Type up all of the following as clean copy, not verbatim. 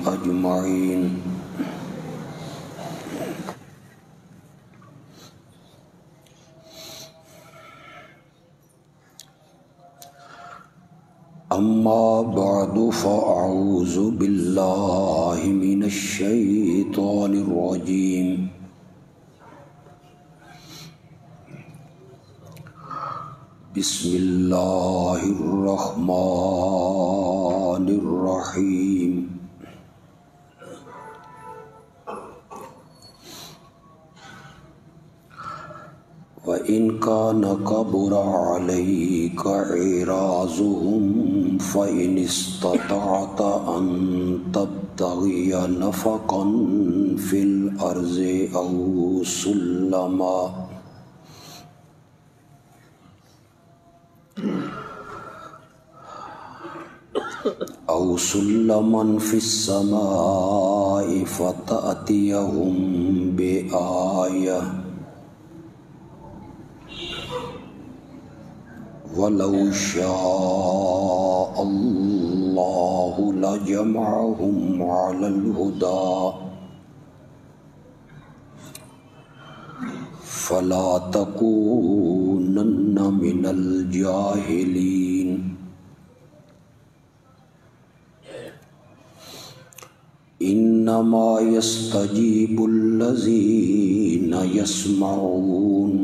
أجمعين. أما بعد فأعوذ بالله من الشيطان الرجيم. بسم الله الرحمن الرحيم. وَإِنْ كَانَ كَبُرَ عَلَيْكَ إِعْرَاضُهُمْ فَإِنِ اسْتَطَعْتَ أَنْ تَبْتَغِيَ نَفَقًا فِي الْأَرْضِ أَوْ سُلَّمًا فِي السَّمَاءِ فَتَأْتِيَهُمْ بِآيَةٍ وَلَوْ شَاءَ اللَّهُ لَجَمَعَهُمْ عَلَى الْهُدَى فَلَا تَكُونَنَّ مِنَ الْجَاهِلِينَ. إِنَّمَا يَسْتَجِيبُ الَّذِينَ يَسْمَعُونَ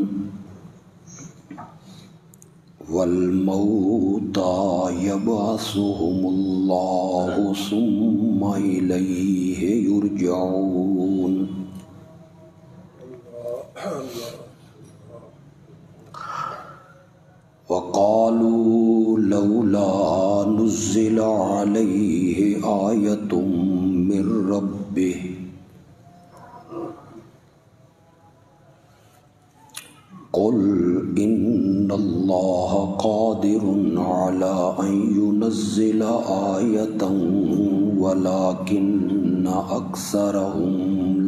وَالْمَوْتَى يَبْعَثُهُمُ اللَّهُ ثُمَّ إِلَيْهِ يُرْجَعُونَ. وَقَالُوا لَوْلَا نُزِّلَ عَلَيْهِ آيَةٌ مِّن رَّبِّهِ قُلْ إِنَّ اللَّهَ قَادِرٌ عَلَىٰ أَن يُنَزِّلَ آيَةً وَلَٰكِنَّ أَكْثَرَهُمْ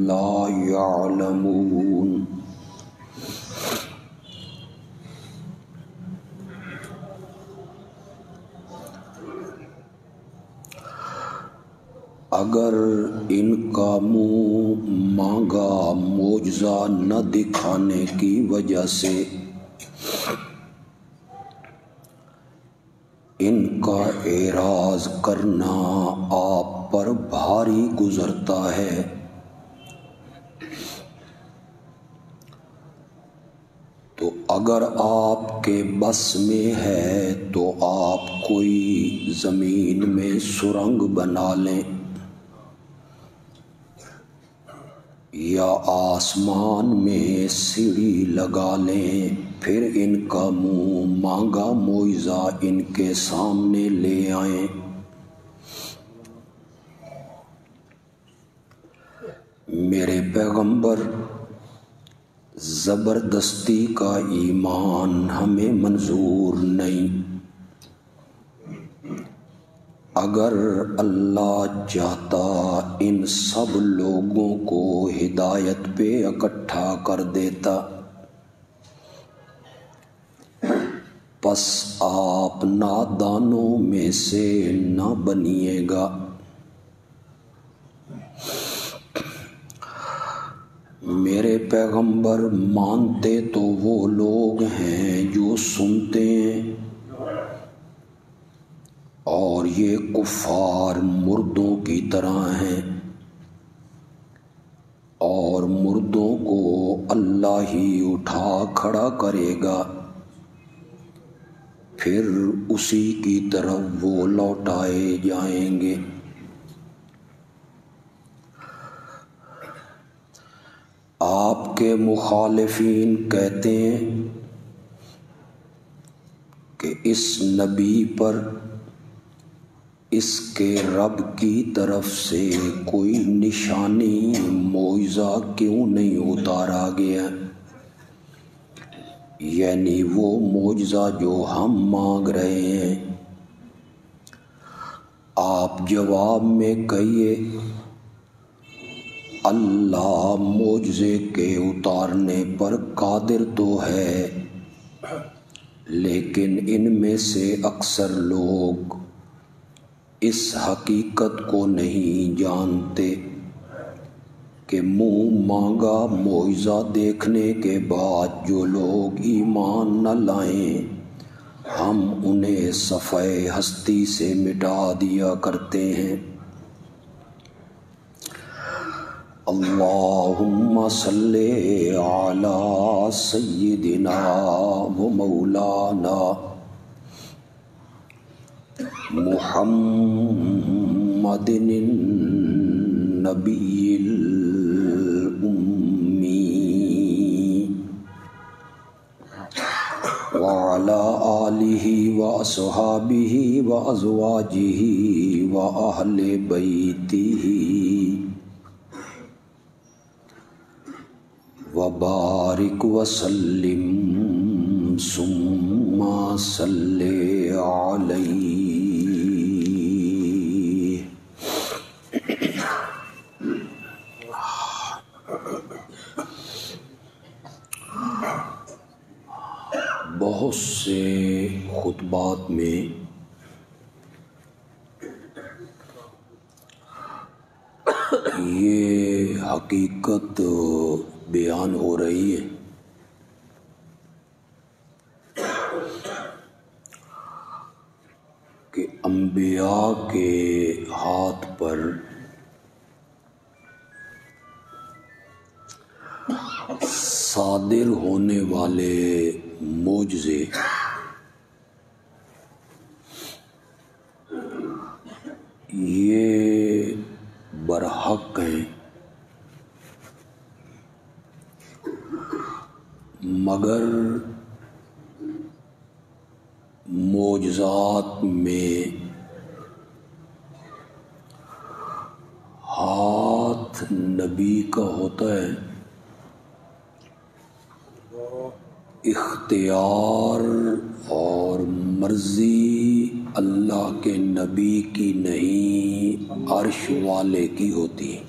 لَا يَعْلَمُونَ. اگر ان کا منہ مانگا معجزہ نہ دکھانے کی وجہ سے ان کا اعراض کرنا آپ پر بھاری گزرتا ہے تو اگر آپ کے بس میں ہے تو آپ کوئی زمین میں سرنگ بنا لیں یا آسمان میں سیڑھی لگا لیں، پھر ان کا منہ مانگا معجزہ ان کے سامنے لے آئیں۔ میرے پیغمبر، زبردستی کا ایمان ہمیں منظور نہیں۔ اگر اللہ چاہتا ان سب لوگوں کو ہدایت پہ اکٹھا کر دیتا، پس آپ نادانوں میں سے نہ بنیے گا۔ میرے پیغمبر، مانتے تو وہ لوگ ہیں جو سنتے ہیں، اور یہ کفار مردوں کی طرح ہیں، اور مردوں کو اللہ ہی اٹھا کھڑا کرے گا، پھر اسی کی طرف وہ لوٹائے جائیں گے۔ آپ کے مخالفین کہتے ہیں کہ اس نبی پر اس کے رب کی طرف سے کوئی نشانی معجزہ کیوں نہیں اتارا گیا، یعنی وہ معجزہ جو ہم مانگ رہے ہیں۔ آپ جواب میں کہیے، اللہ معجزے کے اتارنے پر قادر تو ہے، لیکن ان میں سے اکثر لوگ اس حقیقت کو نہیں جانتے کہ منہ مانگا معجزہ دیکھنے کے بعد جو لوگ ایمان نہ لائیں ہم انہیں صفحہ ہستی سے مٹا دیا کرتے ہیں۔ اللہم صلی علی سیدنا و مولانا محمد النبی الأمی وعلى آلہ وأصحابہ وأزواجہ وأہل بیتہ وبارک وسلم ثم صلی علیہ۔ بہت سے خطبات میں یہ حقیقت بیان ہو رہی ہے کہ انبیاء کے ہاتھ پر صادر ہونے والے معجزے یہ برحق ہیں، مگر معجزات میں ہاتھ نبی کا ہوتا ہے، اختیار اور مرضی اللہ کے نبی کی نہیں عرش والے کی ہوتی ہے۔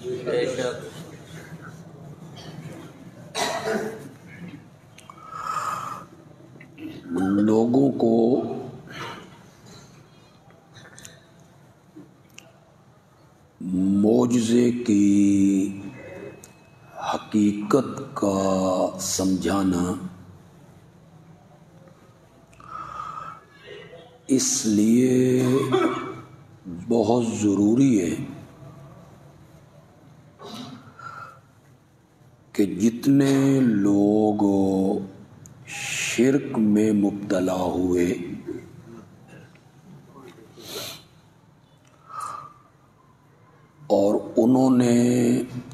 لوگوں کو معجزے کی حقیقت کا سمجھانا اس لیے بہت ضروری ہے کہ جتنے لوگ شرک میں مبتلا ہوئے اور انہوں نے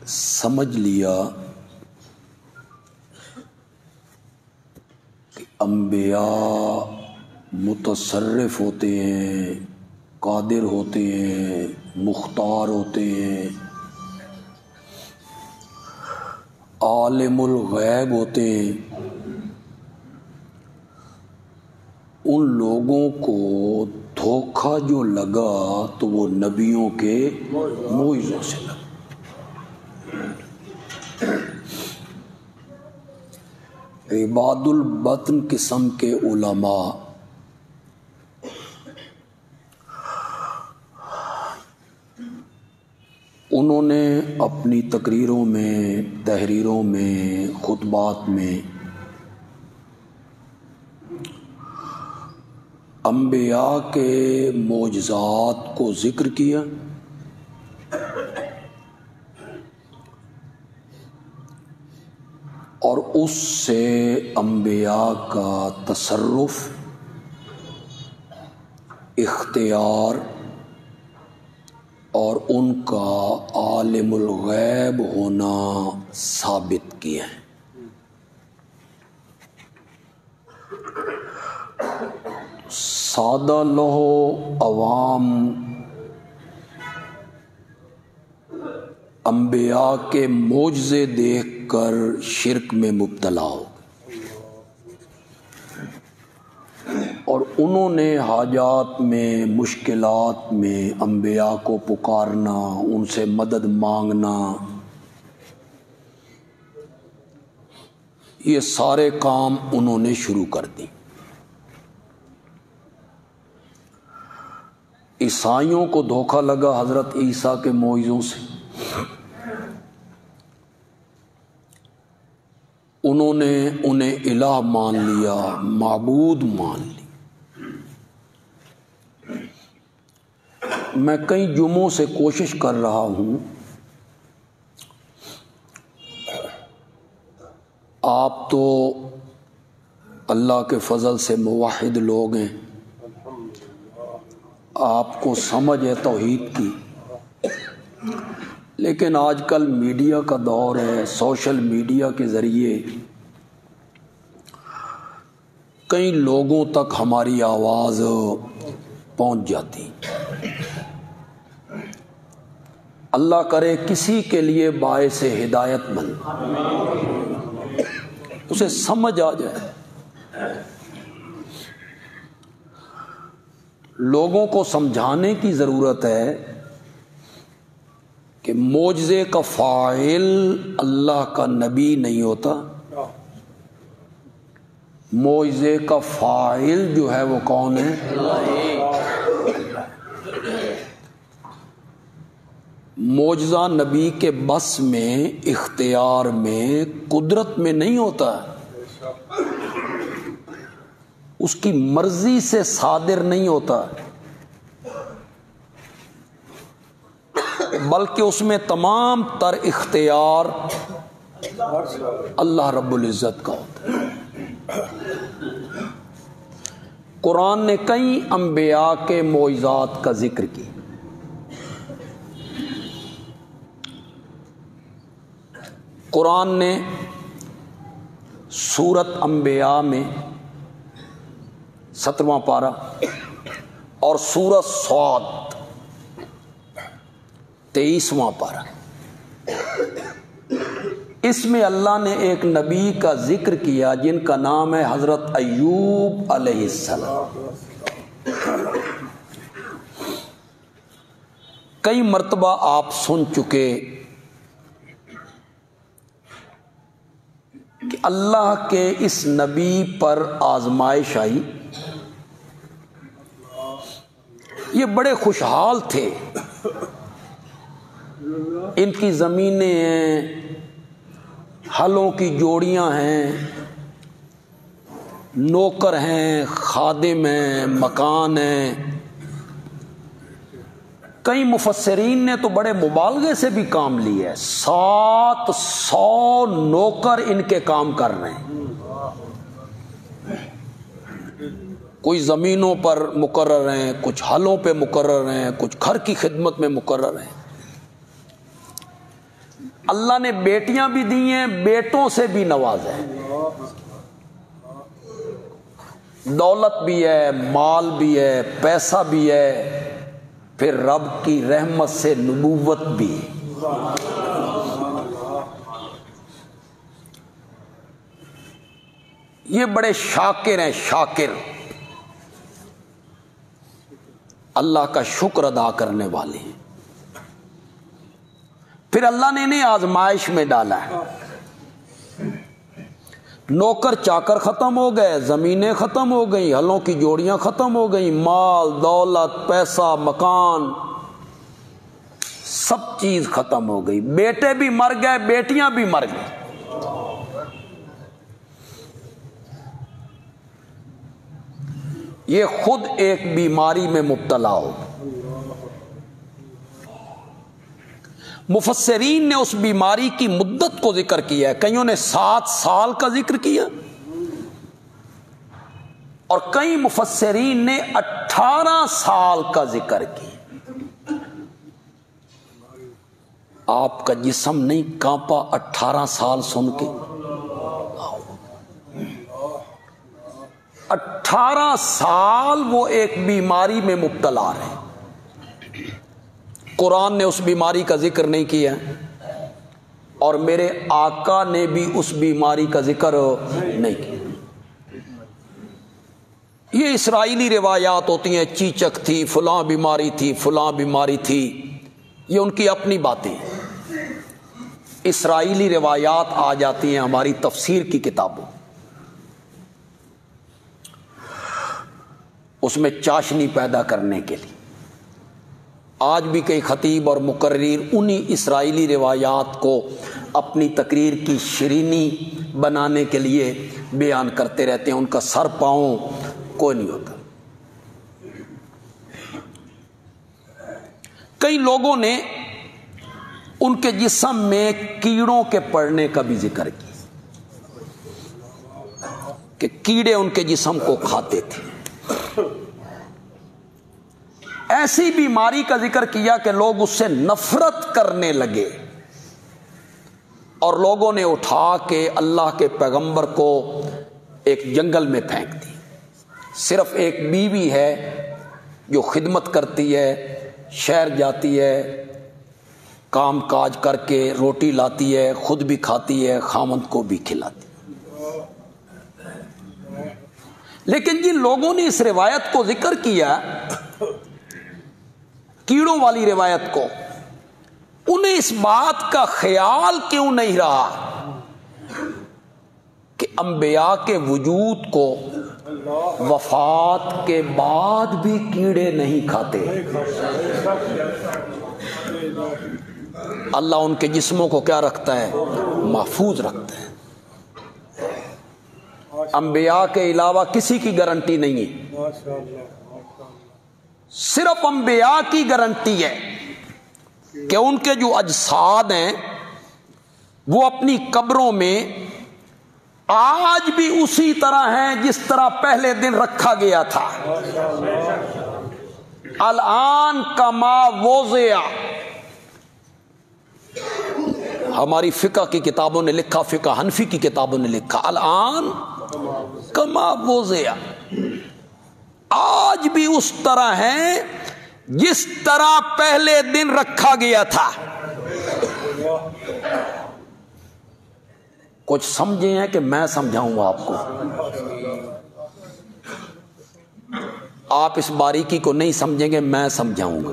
سمجھ لیا کہ انبیاء متصرف ہوتے ہیں، قادر ہوتے ہیں، مختار ہوتے ہیں، عالم الغیب ہوتے ہیں، ان لوگوں کو دھوکہ جو لگا تو وہ نبیوں کے معجزوں سے لگا۔ عباد البطن قسم کے علماء انہوں نے اپنی تقریروں میں، تحریروں میں، خطبات میں انبیاء کے معجزات کو ذکر کیا اور اس سے انبیاء کا تصرف، اختیار اور ان کا عالم الغیب ہونا ثابت کیا ہے۔ سادہ لوح عوام انبیاء کے معجزے دیکھ کر شرک میں مبتلا ہو اور انہوں نے حاجات میں، مشکلات میں انبیاء کو پکارنا، ان سے مدد مانگنا، یہ سارے کام انہوں نے شروع کر دی۔ عیسائیوں کو دھوکہ لگا حضرت عیسیٰ کے معجزوں سے، انہوں نے انہیں الہ مان لیا، معبود مان لی۔ میں کئی جمعوں سے کوشش کر رہا ہوں آپ تو اللہ کے فضل سے موحد لوگ ہیں، آپ کو سمجھ ہے توحید کی، لیکن آج کل میڈیا کا دور ہے، سوشل میڈیا کے ذریعے کئی لوگوں تک ہماری آواز پہنچ جاتی۔ اللہ کرے کسی کے لیے باعث ہدایت بن، اسے سمجھ آ جائے۔ لوگوں کو سمجھانے کی ضرورت ہے کہ معجزے کا فاعل اللہ کا نبی نہیں ہوتا، معجزے کا فاعل جو ہے وہ کون ہے؟ معجزہ نبی کے بس میں، اختیار میں، قدرت میں نہیں ہوتا، اس کی مرضی سے صادر نہیں ہوتا، بلکہ اس میں تمام تر اختیار اللہ رب العزت کا ہوتا ہے۔ قرآن نے کئی انبیاء کے معجزات کا ذکر کیا۔ قرآن نے سورت انبیاء میں 17واں پارہ اور سورت صاد 23واں پارہ، اس میں اللہ نے ایک نبی کا ذکر کیا جن کا نام ہے حضرت ایوب علیہ السلام۔ کئی مرتبہ آپ سن چکے کہ اللہ کے اس نبی پر آزمائش آئی، یہ بڑے خوشحال تھے، ان کی زمینیں ہیں، ہلوں کی جوڑیاں ہیں، نوکر ہیں، خادم ہیں، مکان ہیں۔ کئی مفسرین نے تو بڑے مبالغے سے بھی کام لیا ہے، 700 نوکر ان کے کام کر رہے ہیں، کوئی زمینوں پر مقرر ہیں، کچھ ہلوں پہ مقرر ہیں، کچھ گھر کی خدمت میں مقرر ہیں۔ اللہ نے بیٹیاں بھی دی ہیں، بیٹوں سے بھی نوازا ہے، دولت بھی ہے، مال بھی ہے، پیسہ بھی ہے، پھر رب کی رحمت سے نبوت بھی۔ یہ بڑے شاکر ہیں، شاکر، اللہ کا شکر ادا کرنے والے ہیں۔ پھر اللہ نے انہیں آزمائش میں ڈالا ہے، نوکر چاکر ختم ہو گئے، زمینیں ختم ہو گئیں، ہلوں کی جوڑیاں ختم ہو گئیں، مال دولت پیسہ مکان سب چیز ختم ہو گئی، بیٹے بھی مر گئے، بیٹیاں بھی مر گئی۔ یہ خود ایک بیماری میں مبتلا ہو۔ مفسرین نے اس بیماری کی مدت کو ذکر کیا ہے، کئیوں نے 7 سال کا ذکر کیا اور کئی مفسرین نے 18 سال کا ذکر کیا۔ آپ کا جسم نہیں کانپا 18 سال سن کے؟ 18 سال وہ ایک بیماری میں مبتلا رہے، قرآن نے اس بیماری کا ذکر نہیں کیا اور میرے آقا نے بھی اس بیماری کا ذکر نہیں کیا۔ یہ اسرائیلی روایات ہوتی ہیں، چیچک تھی، فلاں بیماری تھی، فلاں بیماری تھی، یہ ان کی اپنی باتیں ہیں۔ اسرائیلی روایات آ جاتی ہیں ہماری تفسیر کی کتابوں، اس میں چاشنی پیدا کرنے کے لیے۔ آج بھی کئی خطیب اور مقرر انہی اسرائیلی روایات کو اپنی تقریر کی شیرینی بنانے کے لیے بیان کرتے رہتے ہیں، ان کا سر پاؤں کوئی نہیں ہوتا۔ کئی لوگوں نے ان کے جسم میں کیڑوں کے پڑنے کا بھی ذکر کیا کہ کیڑے ان کے جسم کو کھاتے تھے۔ ایسی بیماری کا ذکر کیا کہ لوگ اس سے نفرت کرنے لگے، اور لوگوں نے اٹھا کے اللہ کے پیغمبر کو ایک جنگل میں پھینک دی۔ صرف ایک بیوی ہے جو خدمت کرتی ہے، شہر جاتی ہے، کام کاج کر کے روٹی لاتی ہے، خود بھی کھاتی ہے، خاوند کو بھی کھلاتی ہے۔ لیکن جن لوگوں نے اس روایت کو ذکر کیا، کیڑوں والی روایت کو، انہیں اس بات کا خیال کیوں نہیں رہا کہ انبیاء کے وجود کو وفات کے بعد بھی کیڑے نہیں کھاتے؟ اللہ ان کے جسموں کو کیا رکھتا ہے؟ محفوظ رکھتا ہے۔ انبیاء کے علاوہ کسی کی گارنٹی نہیں ہے، صرف انبیاء کی گارنٹی ہے کہ ان کے جو اجساد ہیں وہ اپنی قبروں میں آج بھی اسی طرح ہیں جس طرح پہلے دن رکھا گیا تھا۔ الآن کما وضع، ہماری فقہ کی کتابوں نے لکھا، فقہ حنفی کی کتابوں نے لکھا، الآن کما وضع، آج بھی اس طرح ہے جس طرح پہلے دن رکھا گیا تھا۔ کچھ سمجھے ہیں کہ میں سمجھاؤں گا آپ کو؟ آپ اس باریکی کو نہیں سمجھیں گے، میں سمجھاؤں گا۔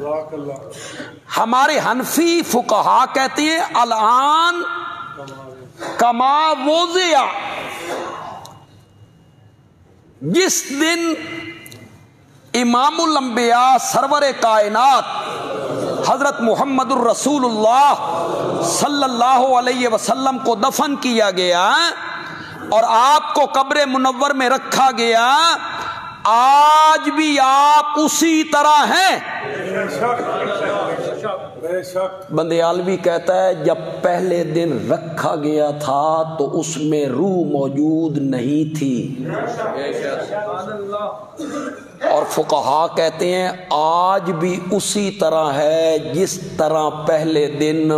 ہمارے حنفی فقہا کہتے ہیں الآن کما وضع، جس دن امام الانبیاء سرور کائنات حضرت محمد الرسول اللہ صلی اللہ علیہ وسلم کو دفن کیا گیا اور آپ کو قبر منور میں رکھا گیا، آج بھی آپ اسی طرح ہیں۔ بندیالوی کہتا ہے جب پہلے دن رکھا گیا تھا تو اس میں روح موجود نہیں تھی، اور فقہا کہتے ہیں آج بھی اسی طرح ہے جس طرح پہلے دن۔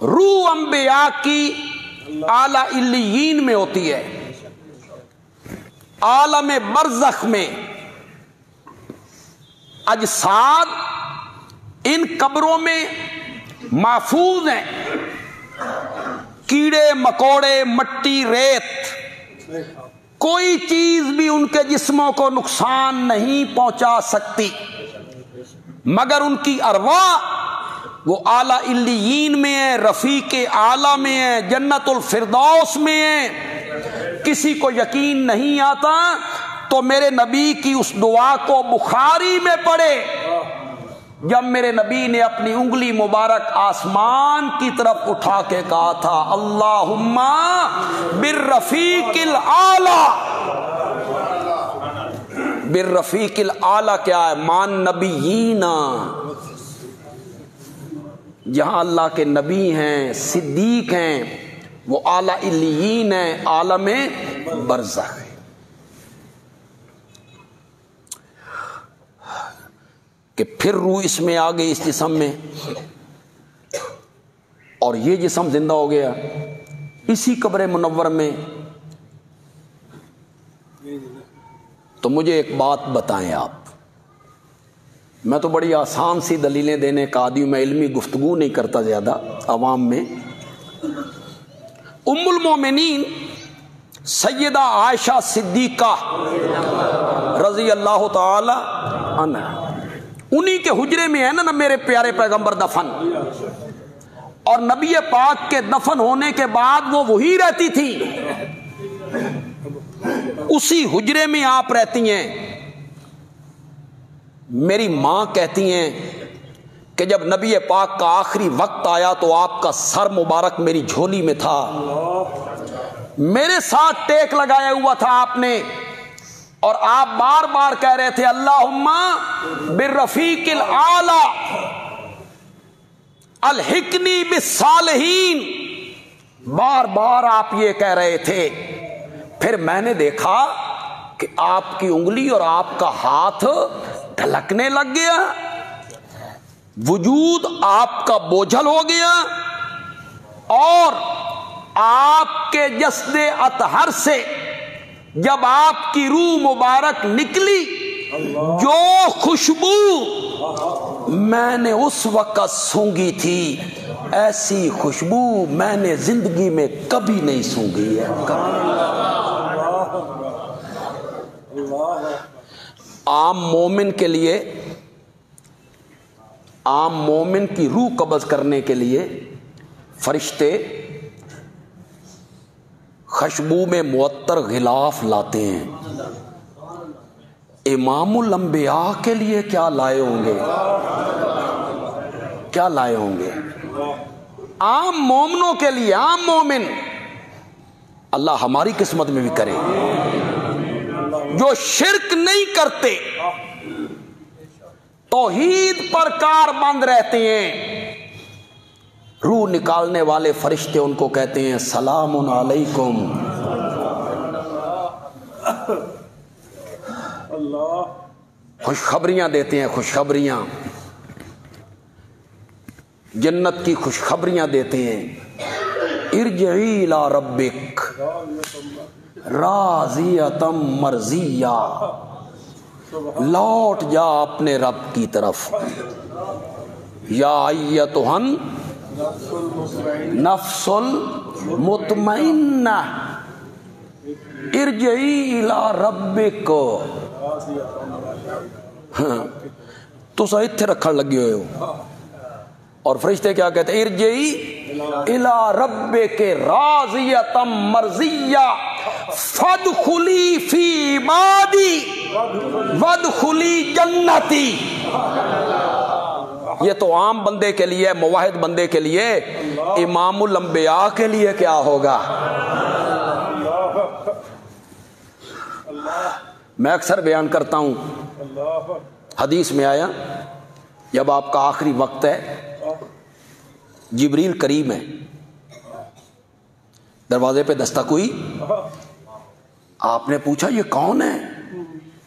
روح انبیاء کی اعلیٰ علیین میں ہوتی ہے، عالم برزخ میں۔ اجساد ان قبروں میں محفوظ ہیں، کیڑے مکوڑے، مٹی، ریت، کوئی چیز بھی ان کے جسموں کو نقصان نہیں پہنچا سکتی، مگر ان کی ارواح وہ اعلیٰ علیین میں ہے، رفیق اعلیٰ میں ہے، جنت الفردوس میں ہے۔ کسی کو یقین نہیں آتا تو میرے نبی کی اس دعا کو بخاری میں پڑھے، جب میرے نبی نے اپنی انگلی مبارک آسمان کی طرف اٹھا کے کہا تھا اللہم بالرفیق الاعلی۔ بالرفیق الاعلی کیا ہے؟ مان نبیین، جہاں اللہ کے نبی ہیں، صدیق ہیں، وہ اعلیٰ علیین ہیں، عالم برزخ ہے۔ کہ پھر روح اس میں آ گئی، اس جسم میں، اور یہ جسم زندہ ہو گیا اسی قبر منور میں۔ تو مجھے ایک بات بتائیں آپ، میں تو بڑی آسان سی دلیلیں دینے کا عادی ہوں، میں علمی گفتگو نہیں کرتا زیادہ عوام میں۔ ام المومنین سیدہ عائشہ صدیقہ رضی اللہ تعالی عنہ، انہی کے حجرے میں ہے نا میرے پیارے پیغمبر دفن، اور نبی پاک کے دفن ہونے کے بعد وہ وہی رہتی تھی، اسی حجرے میں آپ رہتی ہیں۔ میری ماں کہتی ہیں کہ جب نبی پاک کا آخری وقت آیا تو آپ کا سر مبارک میری جھولی میں تھا، میرے ساتھ ٹیک لگایا ہوا تھا آپ نے، اور آپ بار بار کہہ رہے تھے اللہم بالرفیق الاعلی الحقنی بالصالحین، بار بار آپ یہ کہہ رہے تھے۔ پھر میں نے دیکھا کہ آپ کی انگلی اور آپ کا ہاتھ ڈھلکنے لگ گیا، وجود آپ کا بوجھل ہو گیا، اور آپ کے جسد اطہر سے جب آپ کی روح مبارک نکلی، جو خوشبو میں نے اس وقت سونگھی تھی ایسی خوشبو میں نے زندگی میں کبھی نہیں سونگھی ہے، عام مومن کے لیے، عام مومن کی روح قبض کرنے کے لیے فرشتے خوشبو میں معطر غلاف لاتے ہیں، امام الانبیاء کے لیے کیا لائے ہوں گے، کیا لائے ہوں گے؟ عام مومنوں کے لیے، عام مومن، اللہ ہماری قسمت میں بھی کرے، جو شرک نہیں کرتے، توحید پر کار بند رہتے ہیں، روح نکالنے والے فرشتے ان کو کہتے ہیں سلام علیکم، خوشخبریاں دیتے ہیں، خوشخبریاں، جنت کی خوشخبریاں دیتے ہیں، ارجعی الی ربک راضیۃ مرضیہ، لوٹ جا اپنے رب کی طرف، یا ایتھا نفس المطمئنہ ارجعی الی ربک، تسا اتھے رکھن لگے ہوئے ہو، اور فرشتے کیا کہتے ہیں ارجعی الی ربک راضیۃ مرضیہ فادخلی فی عبادی وادخلی جنتی۔ یہ تو عام بندے کے لیے، موحد بندے کے لیے، امام الانبیاء کے لیے کیا ہوگا؟ میں اکثر بیان کرتا ہوں، حدیث میں آیا جب آپ کا آخری وقت ہے، جبریل کریم ہے، دروازے پہ دستک ہوئی، آپ نے پوچھا یہ کون ہے؟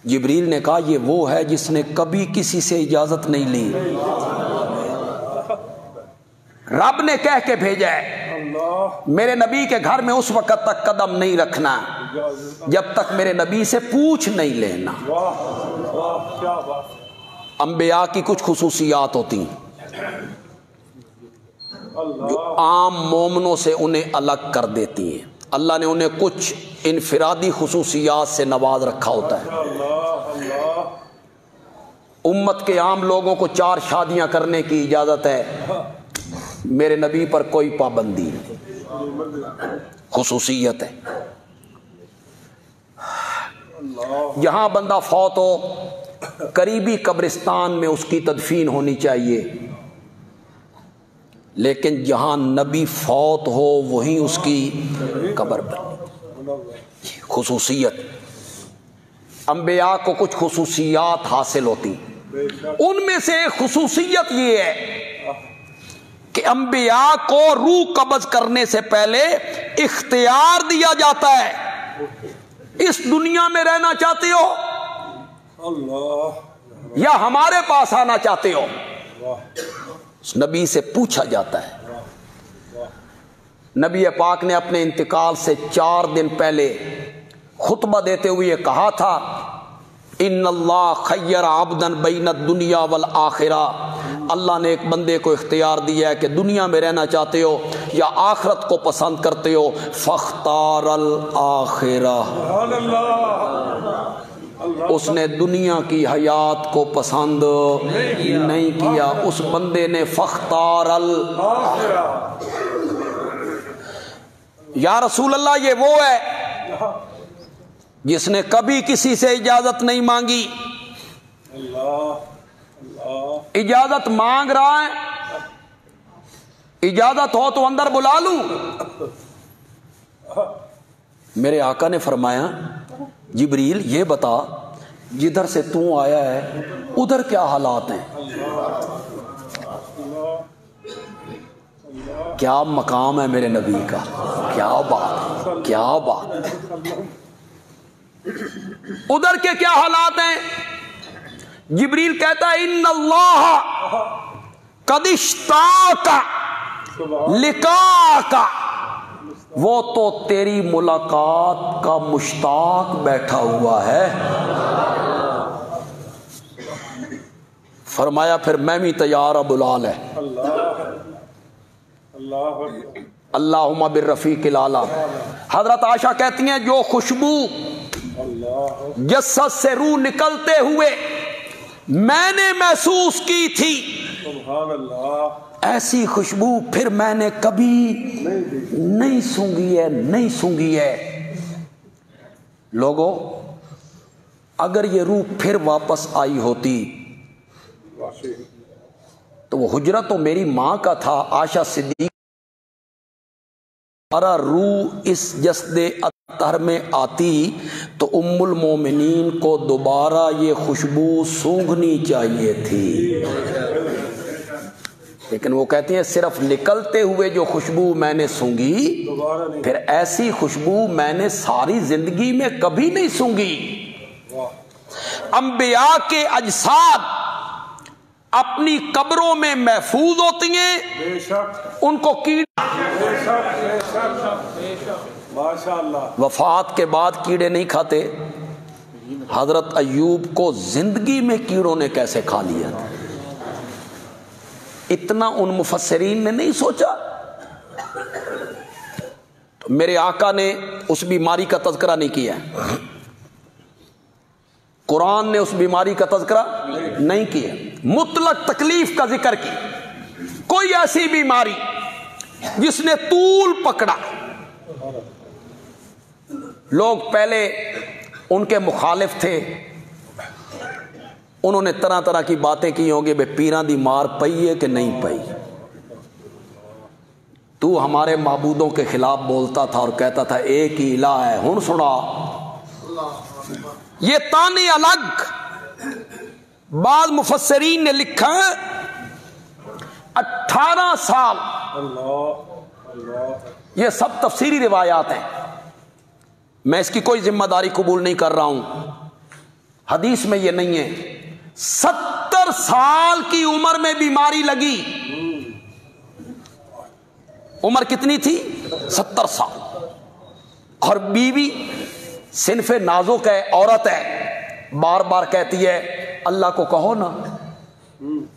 جبریل نے کہا یہ وہ ہے جس نے کبھی کسی سے اجازت نہیں لی، رب نے کہہ کے بھیجا ہے میرے نبی کے گھر میں اس وقت تک قدم نہیں رکھنا جب تک میرے نبی سے پوچھ نہیں لینا۔ انبیاء کی کچھ خصوصیات ہوتی ہیں جو عام مومنوں سے انہیں الگ کر دیتی ہیں، اللہ نے انہیں کچھ انفرادی خصوصیات سے نواز رکھا ہوتا ہے۔ امت کے عام لوگوں کو 4 شادیاں کرنے کی اجازت ہے، میرے نبی پر کوئی پابندی نہیں، خصوصیت ہے۔ جہاں بندہ فوت ہو قریبی قبرستان میں اس کی تدفین ہونی چاہیے، لیکن جہاں نبی فوت ہو وہیں اس کی قبر بنی، خصوصیت۔ انبیاء کو کچھ خصوصیات حاصل ہوتی، ان میں سے ایک خصوصیت یہ ہے کہ انبیاء کو روح قبض کرنے سے پہلے اختیار دیا جاتا ہے، اس دنیا میں رہنا چاہتے ہو یا ہمارے پاس آنا چاہتے ہو؟ نبی سے پوچھا جاتا ہے۔ نبی پاک نے اپنے انتقال سے 4 دن پہلے خطبہ دیتے ہوئے یہ کہا تھا ان اللہ خیر عبدا بین الدنیا والآخرہ، اللہ نے ایک بندے کو اختیار دیا ہے کہ دنیا میں رہنا چاہتے ہو یا آخرت کو پسند کرتے ہو، فاختار الآخرہ، اس نے دنیا کی حیات کو پسند نہیں کیا، اس بندے نے فاختار الآخرہ۔ یا رسول اللہ یہ وہ ہے جس نے کبھی کسی سے اجازت نہیں مانگی، اجازت مانگ رہا ہے، اجازت ہو تو اندر بلا لوں؟ میرے آقا نے فرمایا جبریل یہ بتا جدھر سے تو آیا ہے ادھر کیا حالات ہیں؟ کیا مقام ہے میرے نبی کا، کیا بات، کیا بات، ادھر کے کیا حالات ہیں؟ جبریل کہتا ہے ان اللہ قد اشتاق لقاءک، وہ تو تیری ملاقات کا مشتاق بیٹھا ہوا ہے۔ فرمایا پھر میں بھی تیار اب بلا لے۔ اللہم بالرفیق الاعلی۔ حضرت عائشہ کہتی ہیں جو خوشبو جسد سے روح نکلتے ہوئے میں نے محسوس کی تھی، سبحان اللہ، ایسی خوشبو پھر میں نے کبھی نہیں سونگھی ہے، نہیں سونگھی ہے۔ لوگوں اگر یہ روح پھر واپس آئی ہوتی تو وہ حجرہ تو میری ماں کا تھا، عائشہ صدیق، ہمارا روح اس جسد اطہر میں آتی تو ام المومنین کو دوبارہ یہ خوشبو سونگھنی چاہیے تھی، لیکن وہ کہتی ہیں صرف نکلتے ہوئے جو خوشبو میں نے سونگھی، پھر ایسی خوشبو میں نے ساری زندگی میں کبھی نہیں سونگھی۔ انبیاء کے اجساد اپنی قبروں میں محفوظ ہوتی ہیں، ان کو وفات کے بعد کیڑے نہیں کھاتے۔ حضرت ایوب کو زندگی میں کیڑوں نے کیسے کھا لیا، اتنا ان مفسرین نے نہیں سوچا۔ تو میرے آقا نے اس بیماری کا تذکرہ نہیں کیا، قرآن نے اس بیماری کا تذکرہ نہیں کیا، مطلق تکلیف کا ذکر کی۔ کوئی ایسی بیماری جس نے طول پکڑا، لوگ پہلے ان کے مخالف تھے، انہوں نے طرح طرح کی باتیں کی ہوں گے، بے پیران دی مار پئی ہے کہ نہیں پئی، تو ہمارے معبودوں کے خلاف بولتا تھا اور کہتا تھا ایک ہی الہ ہے، ہن سنا یہ تانے الگ۔ بعض مفسرین نے لکھا 18 سال، یہ سب تفسیری روایات ہیں، میں اس کی کوئی ذمہ داری قبول نہیں کر رہا ہوں، حدیث میں یہ نہیں ہے۔ 70 سال کی عمر میں بیماری لگی، عمر کتنی تھی؟ 70 سال، اور بیوی صنف نازک ہے، عورت ہے، بار بار کہتی ہے اللہ کو کہو نا،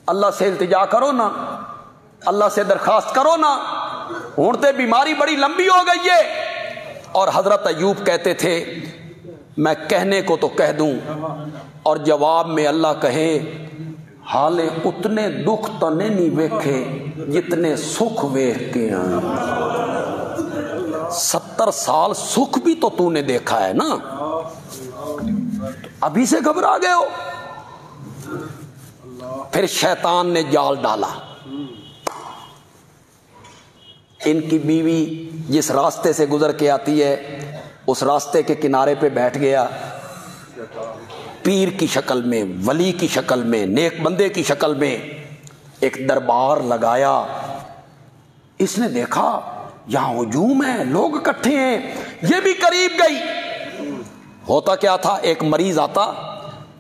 اللہ سے التجا کرو نا، اللہ سے درخواست کرو نا، ہونتے بیماری بڑی لمبی ہو گئی ہے۔ اور حضرت ایوب کہتے تھے میں کہنے کو تو کہہ دوں، اور جواب میں اللہ کہے حالے اتنے دکھ تو نہیں ویکھے جتنے سکھ ویکھ کے آئیں۔ 70 سال سکھ بھی تو نے دیکھا ہے نا، ابھی سے گھبرا گئے ہو۔ پھر شیطان نے جال ڈالا، ان کی بیوی جس راستے سے گزر کے آتی ہے اس راستے کے کنارے پہ بیٹھ گیا، پیر کی شکل میں، ولی کی شکل میں، نیک بندے کی شکل میں ایک دربار لگایا۔ اس نے دیکھا یہاں ہجوم ہے، لوگ اکٹھے ہیں، یہ بھی قریب گئی۔ ہوتا کیا تھا، ایک مریض آتا،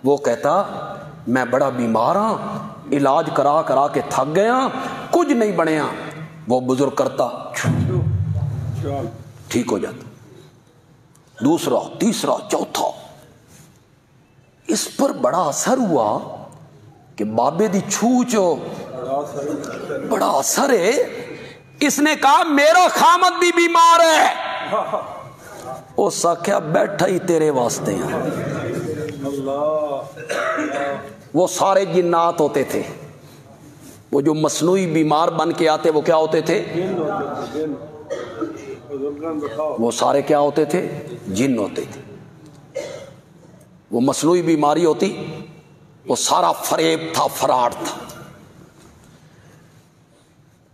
وہ کہتا میں بڑا بیمار ہاں، علاج کرا کرا کے تھک گیا، کچھ نہیں بنیا، وہ بزرگ کرتا ٹھیک ہو جاتا، دوسرا تیسرا چوتھا۔ اس پر بڑا اثر ہوا کہ بابے دی چھوچو بڑا اثر ہے۔ اس نے کہا میرا خامد بھی بیمار ہے، اس آخیا بیٹھا ہی تیرے واسطے ہیں۔ وہ سارے جنات ہوتے تھے، وہ جو مصنوعی بیمار بن کے آتے وہ کیا ہوتے تھے؟ وہ سارے کیا ہوتے تھے؟ جن ہوتے تھے۔ وہ مصنوعی بیماری ہوتی، وہ سارا فریب تھا، فراڈ تھا۔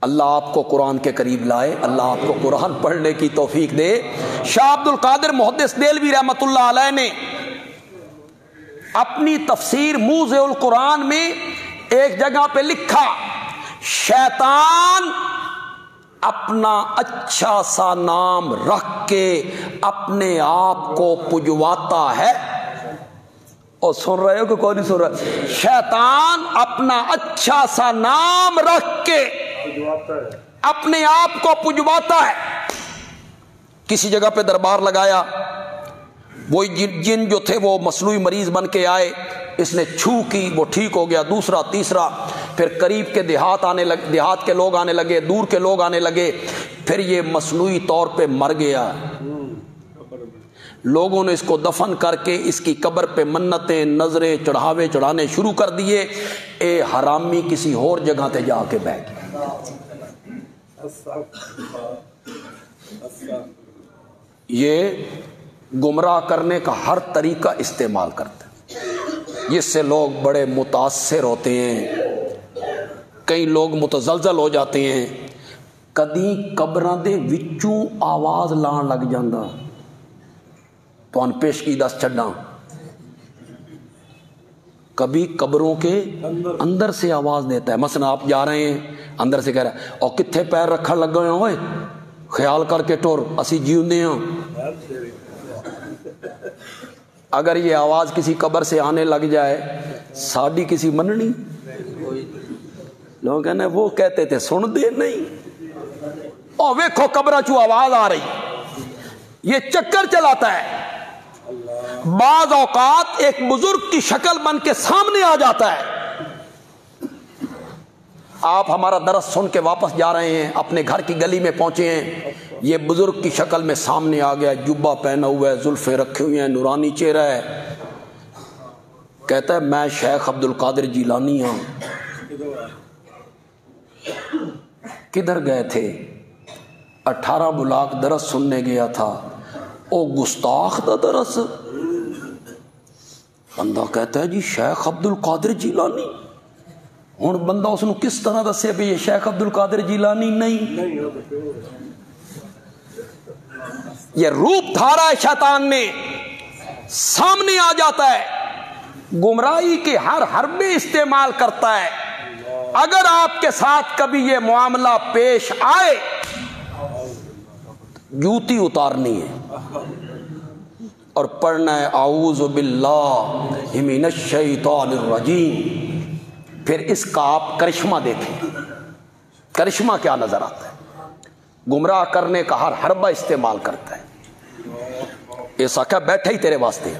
اللہ آپ کو قرآن کے قریب لائے، اللہ آپ کو قرآن پڑھنے کی توفیق دے۔ شاہ عبد القادر محدث دہلوی رحمۃ اللہ علیہ نے اپنی تفسیر موضع القرآن میں ایک جگہ پہ لکھا، شیطان اپنا اچھا سا نام رکھ کے اپنے آپ کو پجواتا ہے۔ اور سن رہے ہو کہ کوئی نہیں سن رہا؟ شیطان اپنا اچھا سا نام رکھ کے اپنے آپ کو پجواتا ہے۔ کسی جگہ پہ دربار لگایا، وہ جن جو تھے وہ مصنوعی مریض بن کے آئے، اس نے چھو کی، وہ ٹھیک ہو گیا، دوسرا تیسرا، پھر قریب کے دیہات کے لوگ آنے لگے، دور کے لوگ آنے لگے، پھر یہ مصنوعی طور پہ مر گیا۔ لوگوں نے اس کو دفن کر کے اس کی قبر پہ منتیں، نظریں، چڑھاوے چڑھانے شروع کر دیے۔ اے حرامی کسی اور جگہ تے جا کے بیٹھ گیا۔ یہ گمراہ کرنے کا ہر طریقہ استعمال کرتے ہیں، جس سے لوگ بڑے متاثر ہوتے ہیں، کئی لوگ متزلزل ہو جاتے ہیں۔ کدی قبراں دے وچوں آواز لان لگ جاندا، تو ان پیش کی دس چھڈاں، کبھی قبروں کے اندر سے آواز دیتا ہے۔ مثلا آپ جا رہے ہیں، اندر سے کہہ رہا ہے اور کتھے پیر رکھن لگ گئے ہوئے، خیال کر کے ٹور، اسی جیوندے ہیں۔ اگر یہ آواز کسی قبر سے آنے لگ جائے، ساڈی کسی مننی؟ لوگ کہنے وہ کہتے تھے سن دے نہیں، اور ویکھو قبرہ چو آواز آ رہی۔ یہ چکر چلاتا ہے، بعض اوقات ایک بزرگ کی شکل بن کے سامنے آ جاتا ہے۔ آپ ہمارا درس سن کے واپس جا رہے ہیں، اپنے گھر کی گلی میں پہنچے ہیں، یہ بزرگ کی شکل میں سامنے آ گیا، جبہ پہنا ہوا ہے، زلفیں رکھی ہوئی ہیں، نورانی چہرہ ہے، کہتا ہے میں شیخ عبد القادر جیلانی ہوں۔ کدھر گئے تھے؟ 18 بلاک درس سننے گیا تھا۔ او گستاخ دا درس؟ بندہ کہتا ہے جی شیخ عبد القادر جیلانی۔ ہن بندہ اس نے کس طرح دسے بھی یہ شیخ عبد القادر جیلانی نہیں؟ یہ روپ دھارا ہے شیطان نے، سامنے آ جاتا ہے، گمراہی کے ہر حربے استعمال کرتا ہے۔ اگر آپ کے ساتھ کبھی یہ معاملہ پیش آئے، جوتی اتارنی ہے اور پڑھنا ہے اعوذ باللہ من الشیطان الرجیم۔ پھر اس کا آپ کرشمہ دیکھیں، کرشمہ کیا نظر آتا ہے۔ گمراہ کرنے کا ہر حربہ استعمال کرتا ہے۔ ایسا کیا بیٹھا ہی تیرے واسطے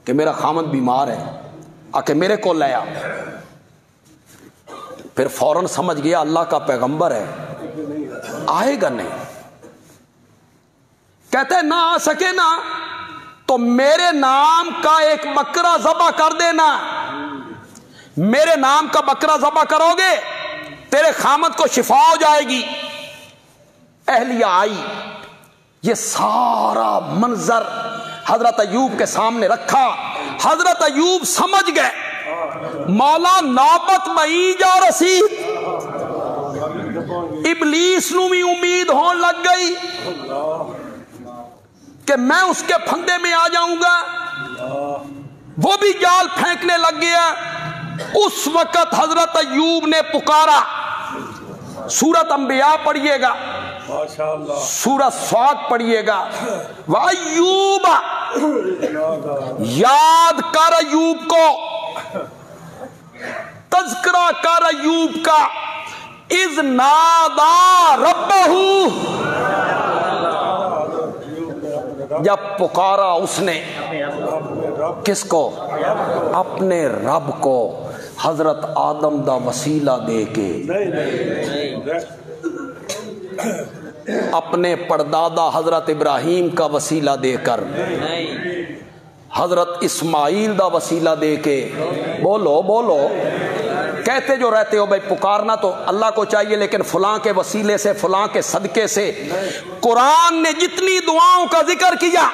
کہ میرا خامد بیمار ہے، آ کے میرے کو لے آ۔ پھر فوراً سمجھ گیا اللہ کا پیغمبر ہے، آئے گا نہیں۔ کہتے ہیں نہ آ سکے نا تو میرے نام کا ایک بکرا ذبح کر دینا، میرے نام کا بکرا ذبح کرو گے تیرے خامد کو شفا ہو جائے گی۔ اہلیہ آئی، یہ سارا منظر حضرت ایوب کے سامنے رکھا۔ حضرت ایوب سمجھ گئے مولا نوبت مئی جا رسید۔ ابلیس نو بھی امید ہون لگ گئی کہ میں اس کے پھندے میں آ جاؤں گا، وہ بھی جال پھینکنے لگ گیا۔ اس وقت حضرت ایوب نے پکارا۔ سورۃ انبیاء پڑھیے گا، سورۃ صاد پڑھیے گا۔ وَأَيُّوبَ، یاد کر ایوب کو، تذکرہ کر ایوب کا، اذ نادا ربہ، جب پکارا اس نے کس کو؟ اپنے رب کو، حضرت آدم دا وسیلہ دے کے، اپنے پردادا حضرت ابراہیم کا وسیلہ دے کر، حضرت اسماعیل دا وسیلہ دے کے۔ بولو بولو، کہتے جو رہتے ہو بھائی پکارنا تو اللہ کو چاہیے، لیکن فلاں کے وسیلے سے، فلاں کے صدقے سے۔ قرآن نے جتنی دعاؤں کا ذکر کیا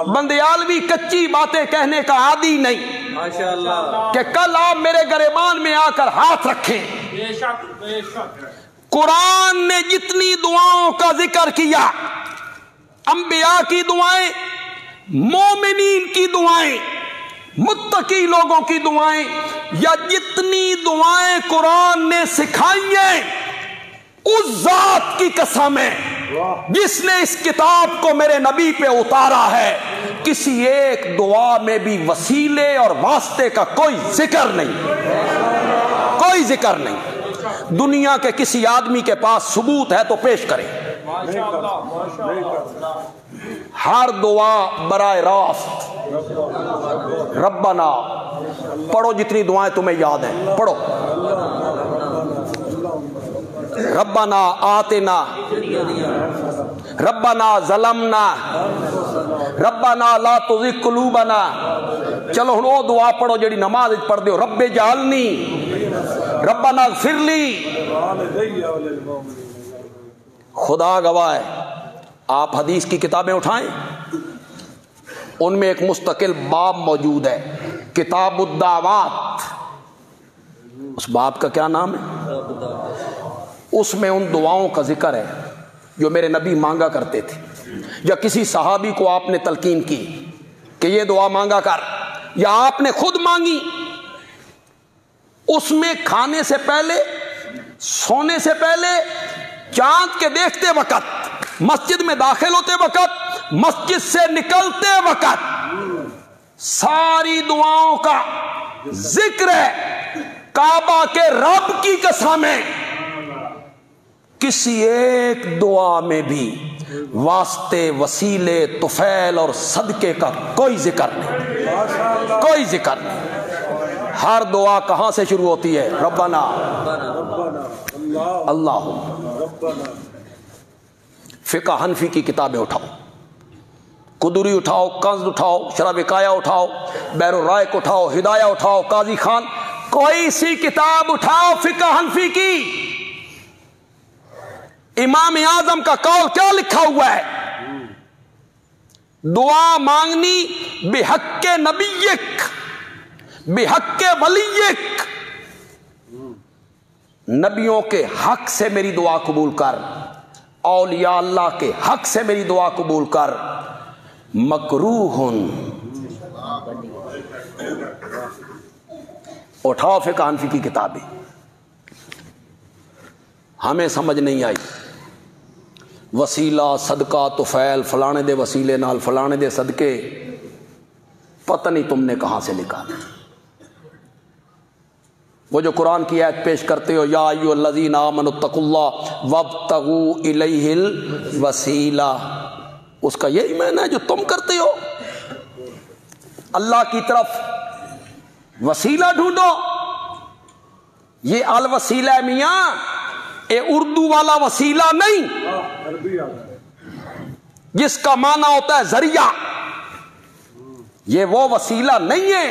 بندیالوی کچی باتیں کہنے کا عادی نہیں کہ کل آپ میرے گریبان میں آ کر ہاتھ رکھیں. قرآن نے جتنی دعاؤں کا ذکر کیا، انبیاء کی دعائیں، مومنین کی دعائیں، متقی لوگوں کی دعائیں، یا جتنی دعائیں قرآن نے سکھائی ہیں، اس ذات کی قسم ہے جس نے اس کتاب کو میرے نبی پہ اتارا ہے، کسی ایک دعا میں بھی وسیلے اور واسطے کا کوئی ذکر نہیں، کوئی ذکر نہیں. دنیا کے کسی آدمی کے پاس ثبوت ہے تو پیش کرے. ہر دعا براہ راست ربنا پڑھو، جتنی دعائیں تمہیں یاد ہیں پڑھو. ربنا آتنا، ربنا ظلمنا، ربنا لا تزغ قلوبنا. چلو ہن وہ دعا پڑھو جڑی نماز پڑھ دیو، رب اجعلنی، ربنا اغفر لی. خدا گواہ ہے، آپ حدیث کی کتابیں اٹھائیں، ان میں ایک مستقل باب موجود ہے، کتاب الدعوات. اس باب کا کیا نام ہے؟ اس میں ان دعاؤں کا ذکر ہے جو میرے نبی مانگا کرتے تھے، یا کسی صحابی کو آپ نے تلقین کی کہ یہ دعا مانگا کر، یا آپ نے خود مانگی. اس میں کھانے سے پہلے، سونے سے پہلے، چاند کے دیکھتے وقت، مسجد میں داخل ہوتے وقت، مسجد سے نکلتے وقت، ساری دعاؤں کا ذکر ہے. کعبہ کے رب کی قسم ہے، کسی ایک دعا میں بھی واسطے، وسیلے، طفیل اور صدقے کا کوئی ذکر نہیں، کوئی ذکر نہیں. ہر دعا کہاں سے شروع ہوتی ہے؟ ربنا، اللہ. فقہ حنفی کی کتابیں اٹھاؤ، قدری اٹھاؤ، کنز اٹھاؤ، شرح وقایہ اٹھاؤ، بحر الرائق اٹھاؤ، ہدایہ اٹھاؤ، قاضی خان، کوئی سی کتاب اٹھاؤ فقہ حنفی کی. امام اعظم کا قول کیا لکھا ہوا ہے؟ دعا مانگنی بحق نبیک، بحق ولیک، نبیوں کے حق سے میری دعا قبول کر، اولیاء اللہ کے حق سے میری دعا قبول کر. مکروہ، اٹھاؤ فقہ حنفی کی کتابیں. ہمیں سمجھ نہیں آئی، وسیلہ، صدقہ، طفیل، فلانے دے وسیلے نال، فلانے دے صدقے، پتہ نہیں تم نے کہاں سے لکھا. وہ جو قرآن کی آیت پیش کرتے ہو، یا ایھا الذین آمنوا اتقوا اللہ وابتغوا الیہ الوسیلہ، اس کا یہی معنی ہے جو تم کرتے ہو، اللہ کی طرف وسیلہ ڈھونڈو. یہ الوسیلہ میاں، اے اردو والا وسیلہ نہیں جس کا معنی ہوتا ہے ذریعہ، یہ وہ وسیلہ نہیں ہے.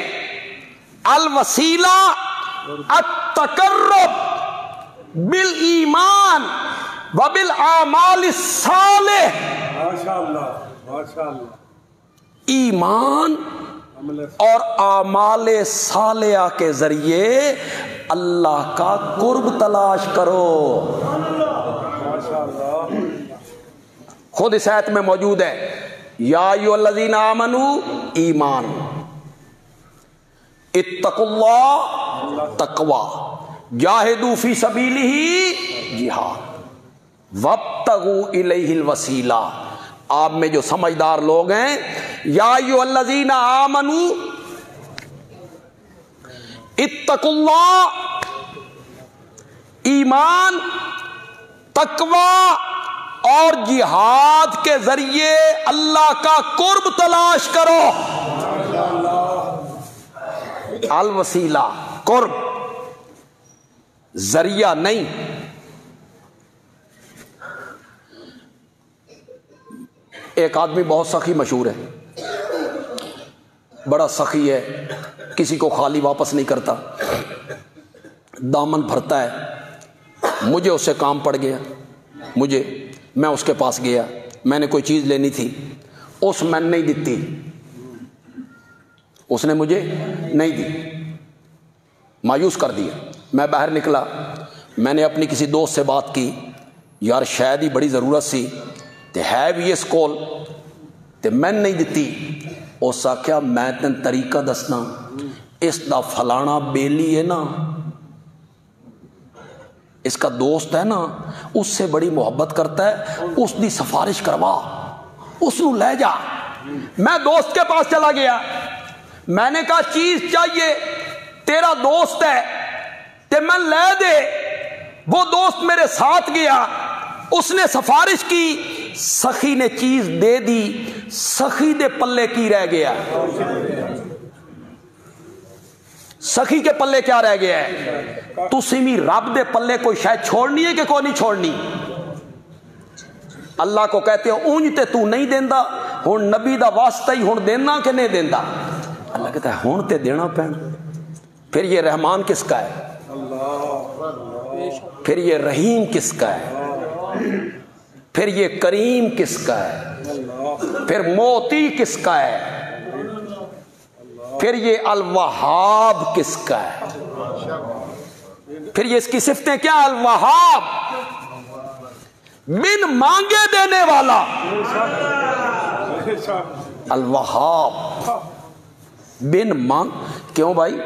الوسیلہ التقرب بالایمان وبالاعمال الصالح. ایمان اور اعمال صالحہ کے ذریعے اللہ کا قرب تلاش کرو. خود اس آیت میں موجود ہے، یا ایھا الذین آمنوا، ایمان، اتقوا اللہ، تقوی، جاہدوا فی سبیلہ، جہاد، وابتغوا الیہ الوسیلہ. آپ میں جو سمجھدار لوگ ہیں، یا ایھا الذین آمنوا اتقوا اللہ، ایمان، تقوی اور جہاد کے ذریعے اللہ کا قرب تلاش کرو. الوسیلہ قرب، ذریعہ نہیں. ایک آدمی بہت سخی مشہور ہے، بڑا سخی ہے، کسی کو خالی واپس نہیں کرتا، دامن بھرتا ہے. مجھے اس سے کام پڑ گیا، میں اس کے پاس گیا، میں نے کوئی چیز لینی تھی، اس میں نہیں دیتی، اس نے مجھے نہیں دی، مایوس کر دیا۔ میں باہر نکلا، میں نے اپنی کسی دوست سے بات کی، یار شاید ہی بڑی ضرورت سی تے ہے بھی اس کول تے میں نہیں دیتی۔ اس آخیا میں تین طریقہ دسنا، اس دا فلانا بیلی ہے نا، اس کا دوست ہے نا، اس سے بڑی محبت کرتا ہے، اس دی سفارش کروا، اس نو لے جا۔ میں دوست کے پاس چلا گیا، میں نے کہا چیز چاہیے، تیرا دوست ہے تے میں لے دے۔ وہ دوست میرے ساتھ گیا، اس نے سفارش کی، سخی نے چیز دے دی، سخی دے پلے کی رہ گیا؟ سخی کے پلے کیا رہ گیا ہے؟ تسیمی رب دے پلے کوئی شاید چھوڑنی ہے کہ کوئی نہیں چھوڑنی؟ اللہ کو کہتے ہو اونج تے تو نہیں دیندا، ہن نبی دا واسطہ ہی ہن دینا کہ نہیں دیندا؟ اللہ کہتا ہے ہن تے دینا پینا۔ پھر یہ رحمان کس کا ہے؟ پھر یہ رحیم کس کا ہے؟ پھر یہ کریم کس کا ہے؟ پھر موتی کس کا ہے؟ پھر یہ الوہاب کس کا ہے؟ پھر یہ اس کی صفتیں کیا؟ الوہاب، بن مانگے دینے والا، الوہاب بن مانگ۔ کیوں بھائی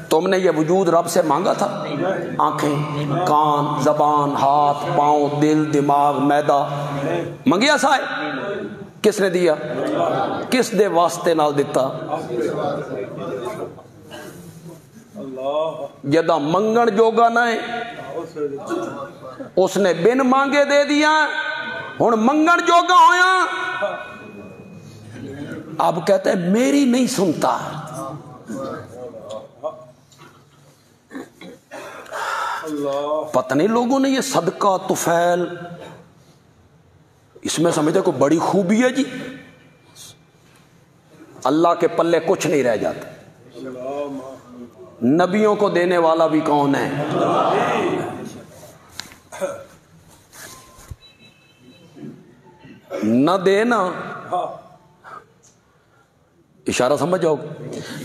تم نے یہ وجود رب سے مانگا تھا؟ آنکھیں، کان، زبان، ہاتھ، پاؤں، دل، دماغ، معدہ منگیا سائے؟ کس نے دیا؟ کس دے واسطے نال دیتا؟ جدا منگن جوگا نہ ہے، اس نے بن مانگے دے دیا، ہن منگن جوگا ہویا، اب کہتے ہیں میری نہیں سنتا۔ پتہ نہیں لوگوں نے یہ صدقہ طفیل اس میں سمجھتے کوئی بڑی خوبی ہے جی، اللہ کے پلے کچھ نہیں رہ جاتا۔ نبیوں کو دینے والا بھی کون ہے؟ نہ دینا، اشارہ سمجھ جاؤ،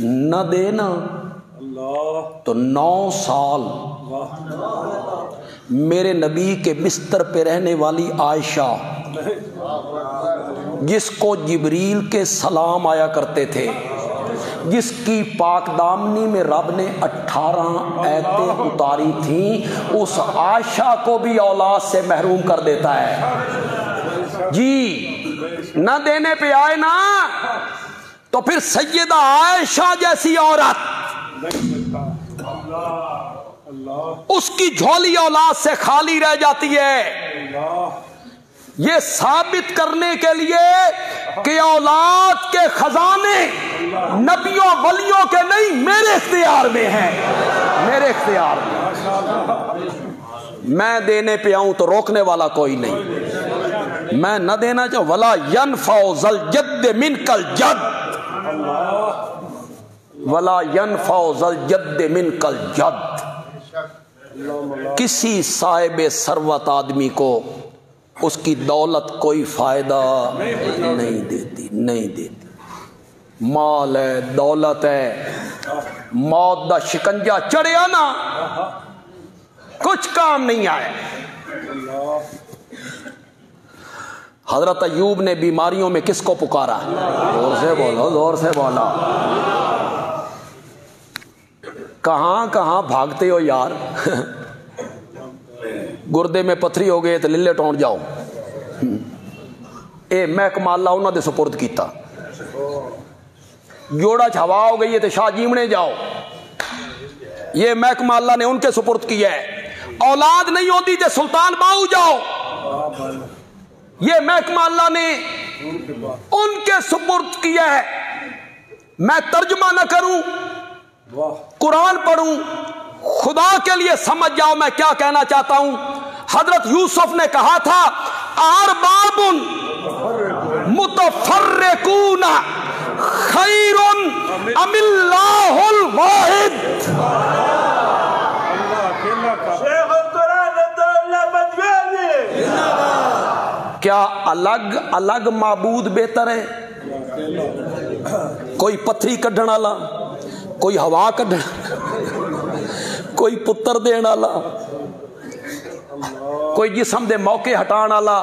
نہ دینا تو 9 سال میرے نبی کے بستر پہ رہنے والی عائشہ، جس کو جبریل کے سلام آیا کرتے تھے، جس کی پاک دامنی میں رب نے 18 آیتیں اتاری تھیں، اس عائشہ کو بھی اولاد سے محروم کر دیتا ہے جی۔ نہ دینے پہ آئے نا تو پھر سیدہ عائشہ جیسی عورت، اس کی جھولی اولاد سے خالی رہ جاتی ہے۔ یہ ثابت کرنے کے لیے کہ اولاد کے خزانے نبیوں ولیوں کے نہیں، میرے اختیار میں ہیں، میرے اختیار میں۔ میں دینے پہ آؤں تو روکنے والا کوئی نہیں، میں نہ دینا چاہوں ولا ينفع ذا الجد منک الجد، ولا ينفع ذا الجد منک الجد۔ کسی صاحب ثروت آدمی کو اس کی دولت کوئی فائدہ نہیں دیتی، نہیں دیتی۔ مال ہے، دولت ہے، موت دا شکنجا چڑھیا نا، کچھ کام نہیں آئے۔ حضرت ایوب نے بیماریوں میں کس کو پکارا؟ زور سے بولو، زور سے بولا۔ کہاں کہاں بھاگتے ہو یار؟ گردے میں پتھری ہو گئے تو للے ٹونٹ جاؤ۔ اے محکمہ اللہ انہوں نے سپرد کیتا، جوڑا چھوا ہو گئی ہے تو شاہ جیمنے جاؤ، یہ محکمہ اللہ نے ان کے سپرد کیا ہے۔ اولاد نہیں ہوتی تو سلطان باؤ جاؤ، یہ محکمہ اللہ نے ان کے سپرد کیا ہے۔ میں ترجمہ نہ کروں، قرآن پڑھوں، خدا کے لیے سمجھ جاؤ میں کیا کہنا چاہتا ہوں۔ حضرت یوسف نے کہا تھا ارباب متفرقون خیر ام اللہ الواحد۔ کیا الگ الگ معبود بہتر ہے کوئی پتھری کڈھن والا، کوئی ہوا کڈھن، کوئی پتر دین والا، کوئی جسم دے موقع ہٹان والا،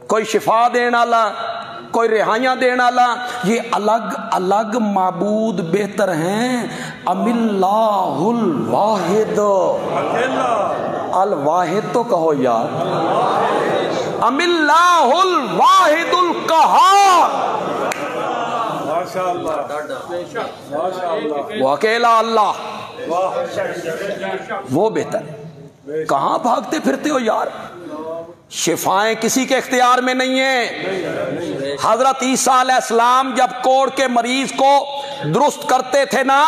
کوئی شفا دین والا، کوئی رہائیاں دین والا. یہ الگ الگ معبود بہتر ہیں ام اللہ الواحد؟ الواحد تو کہو یار. ام اللہ الواحد القہار. وہ اکیلا اللہ، وہ بہتر ہے. کہاں بھاگتے پھرتے ہو یار؟ شفائیں کسی کے اختیار میں نہیں ہیں. حضرت عیسیٰ علیہ السلام جب کوڑ کے مریض کو درست کرتے تھے نا،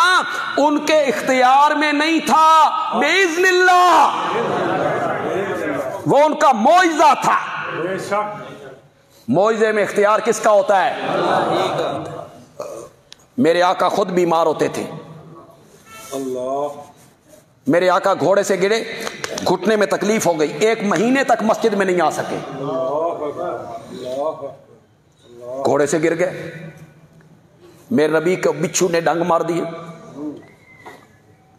ان کے اختیار میں نہیں تھا، بِإِذْنِ اللہ. وہ ان کا معجزہ تھا. معجزے میں اختیار کس کا ہوتا ہے؟ میرے آقا خود بیمار ہوتے تھے. میرے آقا گھوڑے سے گرے، گھٹنے میں تکلیف ہو گئی، 1 مہینے تک مسجد میں نہیں آ سکے. گھوڑے سے گر گئے، میرے نبی کو بچھو نے ڈنگ مار دی.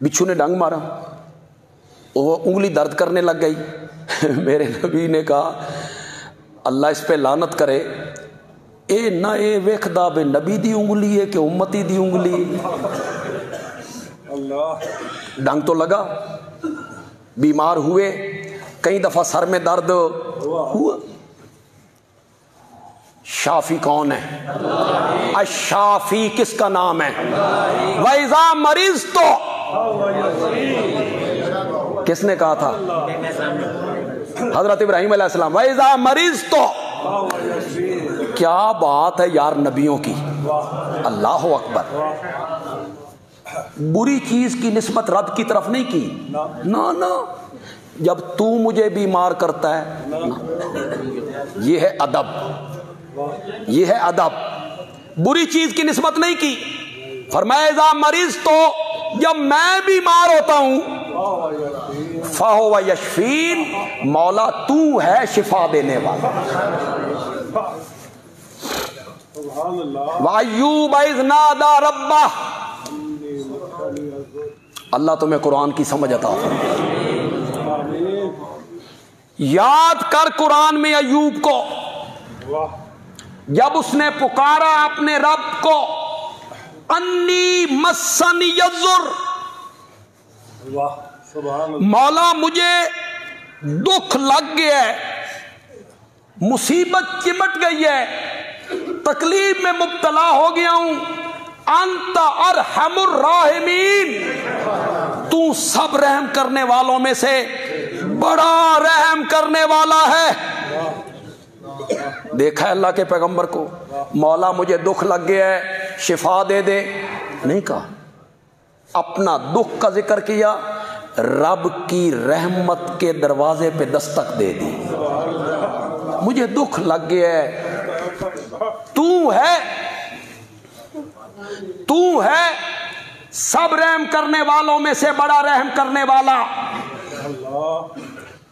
بچھو نے ڈنگ مارا، وہ انگلی درد کرنے لگ گئی. میرے نبی نے کہا اللہ اس پہ لعنت کرے، اے نہ اے ویکھدا بے نبی دی انگلی ہے کہ امتی دی انگلی. ڈنگ تو لگا، بیمار ہوئے، کئی دفعہ سر میں درد ہوا. شافی کون ہے؟ الشافی کس کا نام ہے؟ وَإِذَا مَرِضْتُ. کس نے کہا تھا؟ حضرت ابراہیم علیہ السلام. وَإِذَا مَرِضْتُ. کیا بات ہے یار نبیوں کی. اللہ اکبر. بری چیز کی نسبت رب کی طرف نہیں کی. نا جب تو مجھے بیمار کرتا ہے، یہ ہے ادب، یہ ہے ادب. بری چیز کی نسبت نہیں کی. فرمایا اذا مریض، تو جب میں بیمار ہوتا ہوں، فَهُوَ يَشْفِينِ. مولا تو ہے شفا دینے والا. وَأَيُّوبَ إِذْ نَادَى رَبَّهُ. اللہ تمہیں قرآن کی سمجھ عطا فرمائے. یاد کر قرآن میں ایوب کو، جب اس نے پکارا اپنے رب کو، انی مسنی الضر. مولا مجھے دکھ لگ گیا ہے، مصیبت چمٹ گئی ہے، تکلیف میں مبتلا ہو گیا ہوں. انت ارحم الراحمین. تو سب رحم کرنے والوں میں سے بڑا رحم کرنے والا ہے. دیکھا ہے اللہ کے پیغمبر کو، مولا مجھے دکھ لگ گیا ہے شفا دے دے نہیں کہا. اپنا دکھ کا ذکر کیا، رب کی رحمت کے دروازے پہ دستک دے دی. مجھے دکھ لگ گیا ہے، تو ہے سب رحم کرنے والوں میں سے بڑا رحم کرنے والا.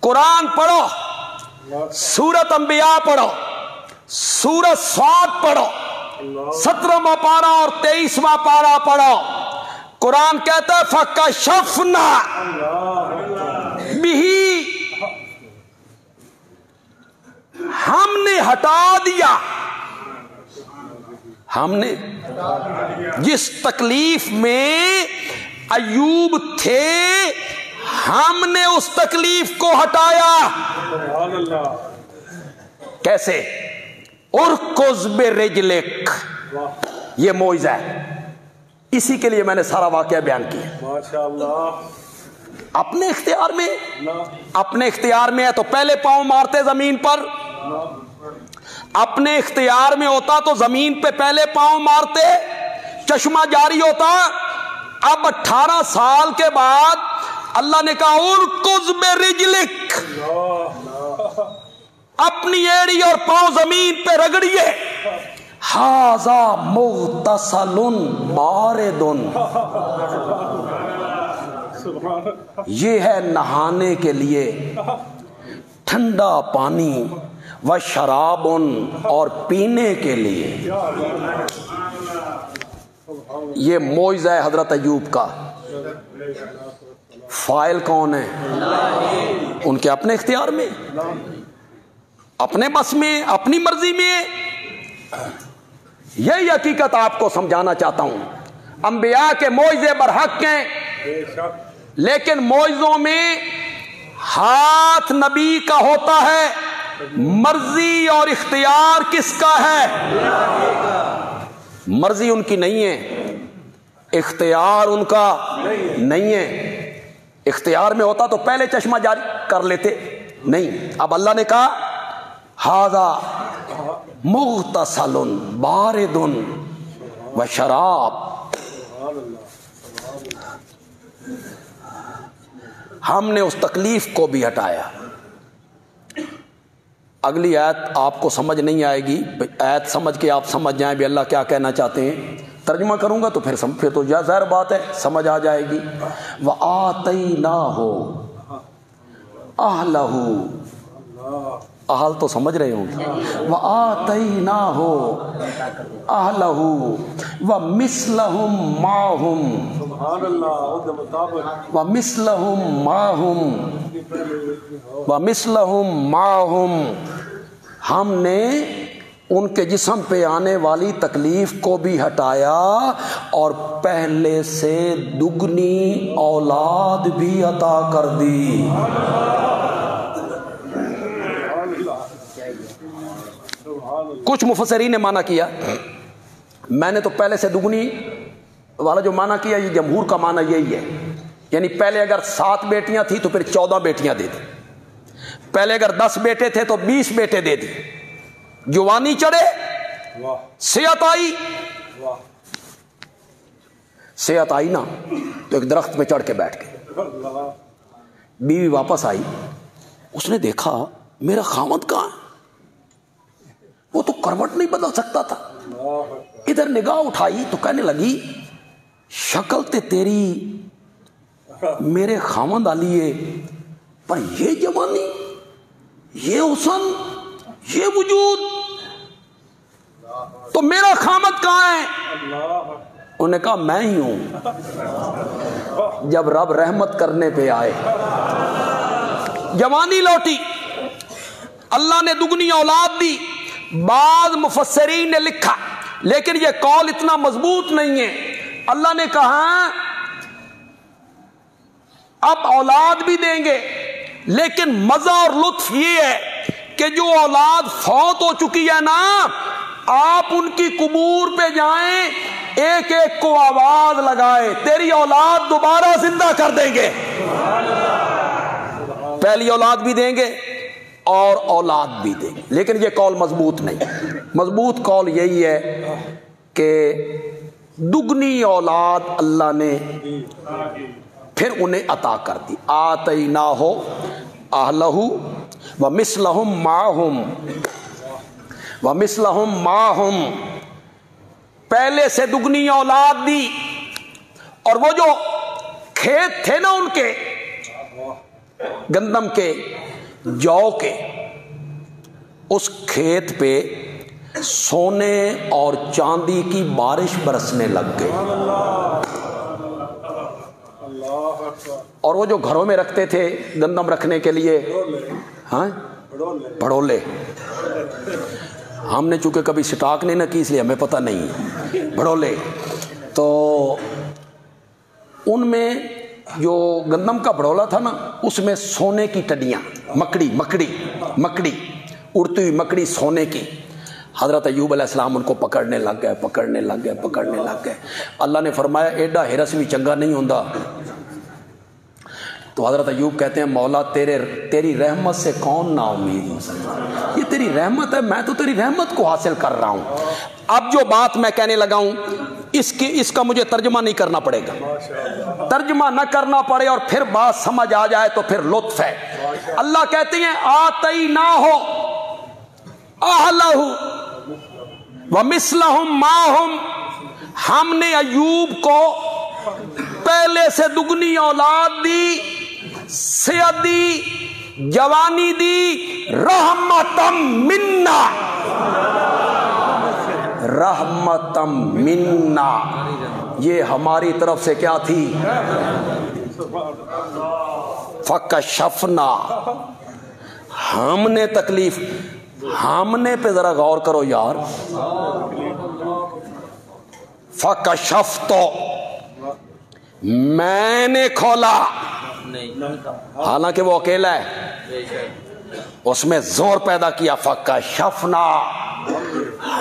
قرآن پڑھو، سورت انبیاء پڑھو، سورت صاد پڑھو، 17واں پارہ اور 23واں پارہ پڑھو. قرآن کہتا ہے فَكَشَفْنَا بِهِ. ہم نے ہٹا دیا، ہم نے جس تکلیف میں ایوب تھے، ہم نے اس تکلیف کو ہٹایا. کیسے؟ ارکض برجلک. یہ معجزہ ہے. اسی کے لیے میں نے سارا واقعہ بیان کیا. اپنے اختیار میں، اپنے اختیار میں ہے تو پہلے پاؤں مارتے زمین پر. اپنے اختیار میں ہوتا تو زمین پہ پہلے پاؤں مارتے، چشمہ جاری ہوتا. اب 18 سال کے بعد اللہ نے کہا ارکض برجلک. اپنی ایڑی اور پاؤں زمین پہ رگڑیے. ھذا مغتسل بارد. یہ ہے نہانے کے لیے ٹھنڈا پانی و شرابن اور پینے کے لیے. یہ معجزہ ہے حضرت ایوب کا. فاعل کون ہے؟ ان کے اپنے اختیار میں، اپنے بس میں، اپنی مرضی میں. یہی حقیقت آپ کو سمجھانا چاہتا ہوں. انبیاء کے معجزے برحق ہیں، لیکن معجزوں میں ہاتھ نبی کا ہوتا ہے، مرضی اور اختیار کس کا ہے؟ مرضی ان کی نہیں ہے، اختیار ان کا نہیں ہے. اختیار میں ہوتا تو پہلے چشمہ جاری کر لیتے. نہیں، اب اللہ نے کہا ھذا مغتسل بارد و شراب. ہم نے اس تکلیف کو بھی ہٹایا. اگلی آیت آپ کو سمجھ نہیں آئے گی، آیت سمجھ کے آپ سمجھ جائیں بھی اللہ کیا کہنا چاہتے ہیں. ترجمہ کروں گا تو پھر تو ظاہر بات ہے سمجھ آ جائے گی. وَآتَيْنَاهُ أَهْلَهُ، اہل تو سمجھ رہے ہوں گے. وَآتَيْنَاهُ أَهْلَهُ وَمِثْلَهُمْ مَعَهُمْ. ہم نے ان کے جسم پہ آنے والی تکلیف کو بھی ہٹایا اور پہلے سے دگنی اولاد بھی عطا کر دی. کچھ مفسرین نے معنی کیا، میں نے تو پہلے سے دگنی والا جو معنی کیا، یہ جمہور کا معنی یہی ہے. یعنی پہلے اگر 7 بیٹیاں تھیں تو پھر 14 بیٹیاں دے دی. پہلے اگر 10 بیٹے تھے تو 20 بیٹے دے دی. جوانی چڑھے، صحت آئی، صحت آئی نا تو ایک درخت پہ چڑھ کے بیٹھ گئے. بیوی واپس آئی، اس نے دیکھا میرا خاوند کہاں ہے؟ وہ تو کروٹ نہیں بدل سکتا تھا. ادھر نگاہ اٹھائی تو کہنے لگی شکل تے تیری میرے خاوند والی ہے، پر یہ جوانی، یہ حسن، یہ وجود، تو میرا خاوند کہاں ہے؟ انہوں نے کہا میں ہی ہوں. جب رب رحمت کرنے پہ آئے، جوانی لوٹی، اللہ نے دگنی اولاد دی. بعض مفسرین نے لکھا، لیکن یہ قول اتنا مضبوط نہیں ہے. اللہ نے کہا اب اولاد بھی دیں گے، لیکن مزہ اور لطف یہ ہے کہ جو اولاد فوت ہو چکی ہے نا، آپ ان کی قبور پہ جائیں، ایک ایک کو آواز لگائے تیری اولاد دوبارہ زندہ کر دیں گے. پہلی اولاد بھی دیں گے اور اولاد بھی دیں گے. لیکن یہ قول مضبوط نہیں. مضبوط قول یہی ہے کہ دگنی اولاد اللہ نے پھر انہیں عطا کر دی. آتیناہ اہلہ ومثلہم معہم، پہلے سے دگنی اولاد دی. اور وہ جو کھیت تھے نا ان کے، گندم کے، جو کے، اس کھیت پہ سونے اور چاندی کی بارش برسنے لگ گئی. اور وہ جو گھروں میں رکھتے تھے گندم رکھنے کے لیے، ہاں بھڑولے، ہم نے چونکہ کبھی سٹاک نہیں نہ کی اس لیے ہمیں پتہ نہیں. بھڑولے، تو ان میں جو گندم کا بھڑولا تھا نا، اس میں سونے کی ٹڈیاں، مکڑی اڑتی ہوئی مکڑی سونے کی. حضرت ایوب علیہ السلام ان کو پکڑنے لگ گئے. اللہ نے فرمایا ایڈا ہرس بھی چنگا نہیں ہوندا. تو حضرت ایوب کہتے ہیں مولا تیری رحمت سے کون نا امید مسلمان، یہ تیری رحمت ہے، میں تو تیری رحمت کو حاصل کر رہا ہوں. اب جو بات میں کہنے لگا ہوں اس کا مجھے ترجمہ نہیں کرنا پڑے گا. ترجمہ نہ کرنا پڑے اور پھر بات سمجھ آ جائے تو پھر لطف ہے. اللہ کہتے ہیں آتیناہ اہلہ ومثلہم معہم، ہم نے ایوب کو پہلے سے دگنی اولاد دی، صحت دی، جوانی دی، رحمتم منا، رحمتم منا، یہ ہماری طرف سے کیا تھی؟ فکشفنا، ہم نے تکلیف، ہم نے پہ ذرا غور کرو یار، فکشفت، میں نے کھولا، حالانکہ وہ اکیلا ہے، اس میں زور پیدا کیا، فکشفنا،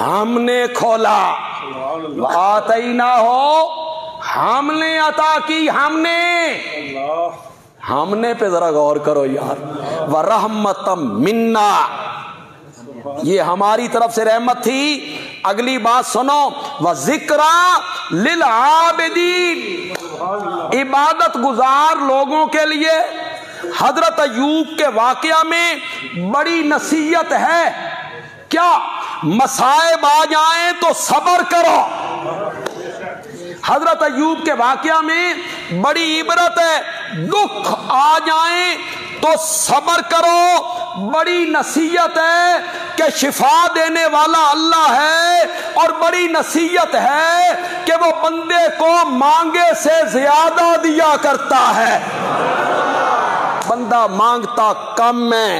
ہم نے کھولا، وآتیناہ، ہم نے عطا کی، ہم نے پہ ذرا غور کرو یار، وَرَحْمَةً مِنَّا، یہ ہماری طرف سے رحمت تھی۔ اگلی بات سنو، وَذِكْرَى لِلْعَابِدِينَ، عبادت گزار لوگوں کے لیے حضرت ایوب کے واقعہ میں بڑی نصیحت ہے۔ کیا؟ مصائب آ جائیں تو صبر کرو۔ حضرت ایوب کے واقعہ میں بڑی عبرت ہے، دکھ آ جائیں تو صبر کرو، بڑی نصیحت ہے کہ شفا دینے والا اللہ ہے، اور بڑی نصیحت ہے کہ وہ بندے کو مانگے سے زیادہ دیا کرتا ہے۔ بندہ مانگتا کم ہے،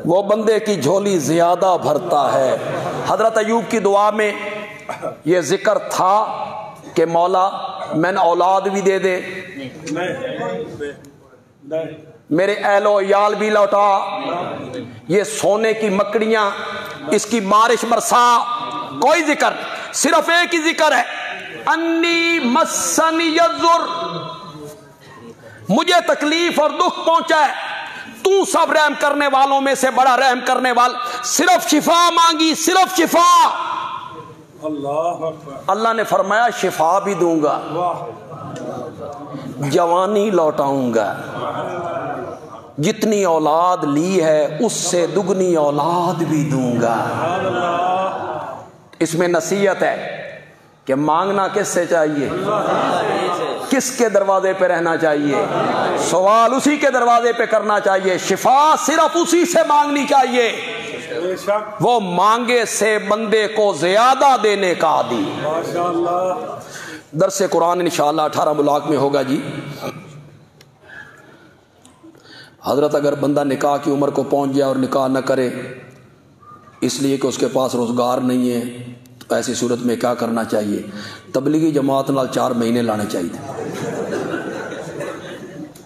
وہ بندے کی جھولی زیادہ بھرتا ہے۔ حضرت ایوب کی دعا میں یہ ذکر تھا کہ مولا میں نے اولاد بھی دے دے، میرے اہل و عیال بھی لوٹا، یہ سونے کی مکڑیاں، اس کی بارش برسا۔ کوئی ذکر، صرف ایک ہی ذکر ہے، انی مسنی الضر، مجھے تکلیف اور دکھ پہنچا ہے، تو سب رحم کرنے والوں میں سے بڑا رحم کرنے والا۔ صرف شفا مانگی، صرف شفا۔ اللہ نے فرمایا شفا بھی دوں گا، جوانی لوٹاؤں گا، جتنی اولاد لی ہے اس سے دگنی اولاد بھی دوں گا۔ اس میں نصیحت ہے کہ مانگنا کس سے چاہیے؟ کس کے دروازے پہ رہنا چاہیے؟ سوال اسی کے دروازے پہ کرنا چاہیے، شفا صرف اسی سے مانگنی چاہیے، وہ مانگے سے بندے کو زیادہ دینے کا عادی۔ درس قرآن انشاءاللہ 18 ملاق میں ہوگا جی۔ حضرت اگر بندہ نکاح کی عمر کو پہنچ جائے اور نکاح نہ کرے اس لیے کہ اس کے پاس روزگار نہیں ہے، تو ایسی صورت میں کیا کرنا چاہیے؟ تبلیغی جماعت نال 4 مہینے لانے چاہیے،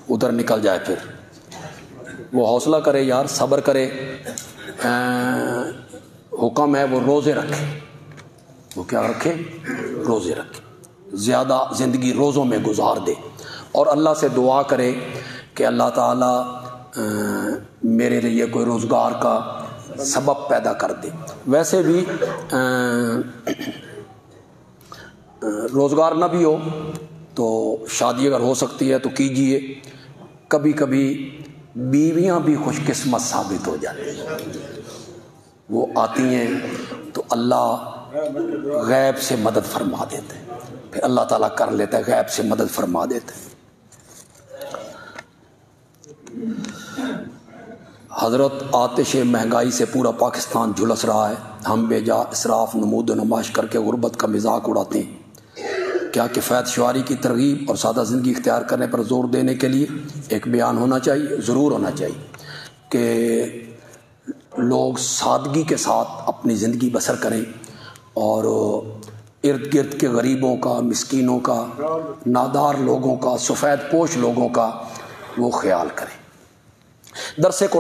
ادھر نکل جائے، پھر وہ حوصلہ کرے یار، صبر کرے، حکم ہے وہ روزے رکھے، وہ کیا رکھے؟ روزے رکھے، زیادہ زندگی روزوں میں گزار دے، اور اللہ سے دعا کرے کہ اللہ تعالیٰ میرے لیے کوئی روزگار کا سبب پیدا کر دے۔ ویسے بھی روزگار نہ بھی ہو تو شادی اگر ہو سکتی ہے تو کیجئے، کبھی کبھی بیویاں بھی خوش قسمت ثابت ہو جاتی ہیں، وہ آتی ہیں تو اللہ غیب سے مدد فرما دیتے ہیں، پھر اللہ تعالیٰ کر لیتا ہے، غیب سے مدد فرما دیتے ہیں۔ حضرت آتش مہنگائی سے پورا پاکستان جھلس رہا ہے، ہم بے جا اسراف نمود و نمائش کر کے غربت کا مذاق اڑاتے ہیں۔ کیا کفایت شعاری کی ترغیب اور سادہ زندگی اختیار کرنے پر زور دینے کے لیے ایک بیان ہونا چاہیے؟ ضرور ہونا چاہیے کہ لوگ سادگی کے ساتھ اپنی زندگی بسر کریں، اور ارد گرد کے غریبوں کا، مسکینوں کا، نادار لوگوں کا، سفید پوش لوگوں کا وہ خیال کریں۔ درس قرآن